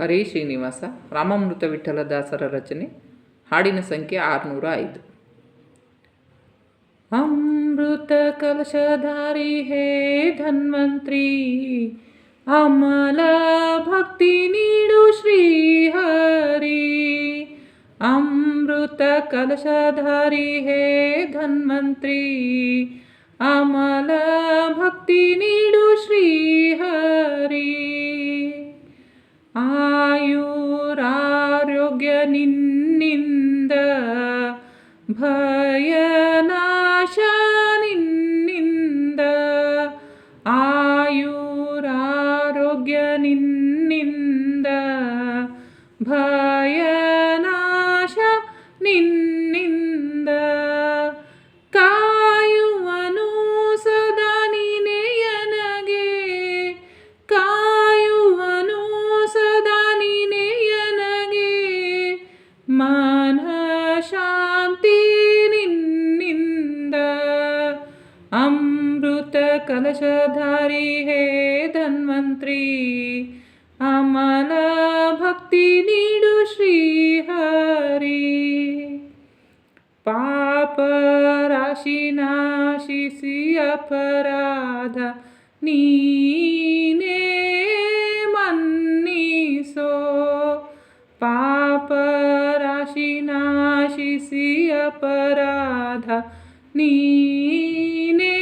ಹರೇ ಶ್ರೀನಿವಾಸ. ರಾಮಾಮೃತ ವಿಠಲದಾಸರ ರಚನೆ. ಹಾಡಿನ ಸಂಖ್ಯೆ 605. ಅಮೃತ ಕಲಶಧಾರಿ ಹೇ ಧನ್ವಂತ್ರಿ, ಅಮಲ ಭಕ್ತಿ ನೀಡು ಶ್ರೀಹರಿ. ಅಮೃತ ಕಲಶಧಾರಿ ಹೇ ಧನ್ವಂತ್ರಿ, ಅಮಲ ಭಕ್ತಿ ನೀಡು ಶ್ರೀಹರಿ. ಆಯುರಾರೋಗ್ಯ ನಿನ್ನಿಂದ, ಭಯನಾಶ ನಿನ್ನಿಂದ. ಆಯುರಾರೋಗ್ಯ ನಿನ್ನಿಂದ, ಭಯನಾಶ ನಿನ್ನಿಂದ. ಕಾಯುವನು ಸದಾ ನೀನೆಯನಗೆ, ಕಾಯುವನು ಸದಾ ನೀನೆಯನಗೆ. ಮನ ಶಾಂತಿ ನಿನ್ನಿಂದ. ಅಮೃತ ಕಲಶಧಾರಿ ಹೇ ಧನ್ವಂತ್ರಿ, ಅಮಲ ಭಕ್ತಿ ನೀಡು ಶ್ರೀಹರಿ. ಪಾಪ ರಾಶಿ ನಾಶಿಸಿ ಅಪರಾಧ ನೀನೇ ಮನ್ನಿಸೋ. ಪಾಪ ರಾಶಿ ನಾಶಿಸಿ ಅಪರಾಧ ನೀನೇ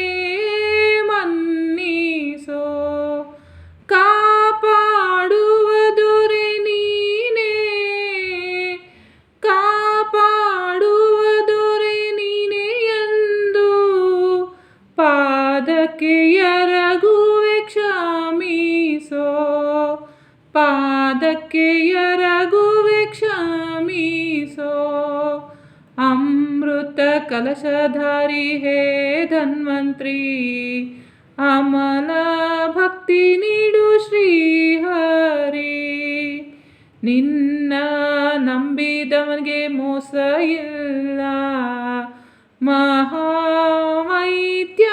ಮನ್ನಿಸೋ. ಕಾಪಾಡುವ ದೊರೆ ನೀನೇ, ಕಾಪಾಡುವ ದೊರೆ ನೀನೇ ಎಂದು ಪಾದಕ್ಕೆ ಎರಗುವೆ ಕ್ಷಮಿಸೋ. ಪಾದಕ್ಕೆ ಎರಗುವೆ ಕ್ಷಮಿಸೋ. ಅಮೃತ ಕಲಶಧಾರಿ ಹೇ ಧನ್ವಂತ್ರಿ, ಅಮಲ ಭಕ್ತಿ ನೀಡು ಶ್ರೀಹರಿ. ನಿನ್ನ ನಂಬಿದವನಿಗೆ ಮೋಸ ಇಲ್ಲ, ಮಹಾವೈದ್ಯ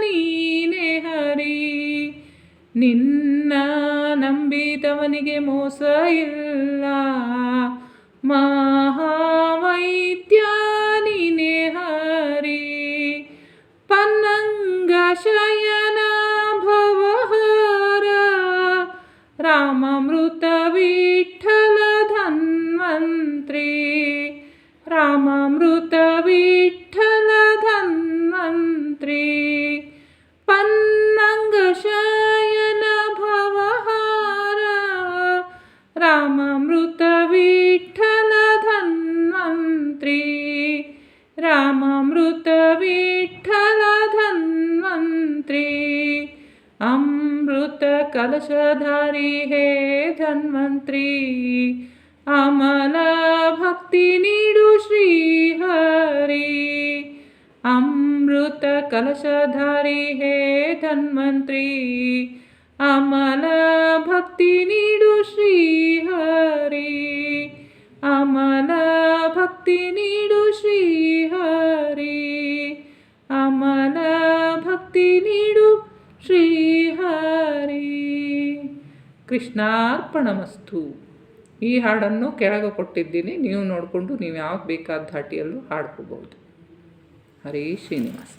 ನೀನೇ ಹರಿ. ನಿನ್ನ ನಂಬಿದವನಿಗೆ ಮೋಸ ಇಲ್ಲ, ಮಹಾವೈದ್ಯ ನೀನೇ ಹರಿ. ಪನ್ನಂಗ ಶಯನ ಭವಹರ, ರಾಮಾಮೃತ ವಿಠಲ ಧನ್ವಂತ್ರಿ. ರಾಮಾಮೃತ ವಿಠಲ ಧನ್ವಂತ್ರಿ. ಪನ್ನಂಗ ಶಯನ ಭವಹರ, ರಾಮಾಮೃತ ವಿಠಲ ಧನ್ವಂತ್ರಿ. ರಾಮಾಮೃತ ವಿಠಲ ಧನ್ವಂತ್ರಿ. ಅಮೃತ ಕಲಶಧಾರಿ ಹೇ ಧನ್ವಂತ್ರಿ, ಅಮಲ ಭಕ್ತಿ ನೀಡು ಶ್ರೀಹರಿ. ಅಮೃತ ಕಲಶಧಾರಿ ಹೇ ಧನ್ವಂತ್ರಿ, ಅಮಲ ಭಕ್ತಿ ನೀಡು ಶ್ರೀಹರಿ. ಅಮಲ ಭಕ್ತಿ ನೀಡು ಶ್ರೀಹರಿ. ಅಮಲ ಭಕ್ತಿ ನೀಡು ಶ್ರೀಹರಿ. ಕೃಷ್ಣಾರ್ಪಣಮಸ್ತು. ಈ ಹಾಡನ್ನು ಕೆಳಗೆ ಕೊಟ್ಟಿದ್ದೀನಿ, ನೀವು ನೋಡಿಕೊಂಡು ನೀವು ಯಾವಾಗ ಬೇಕಾದ ಧಾಟಿಯಲ್ಲೂ ಹಾಡ್ಕೋಬಹುದು. ಹರೇ ಶ್ರೀನಿವಾಸ.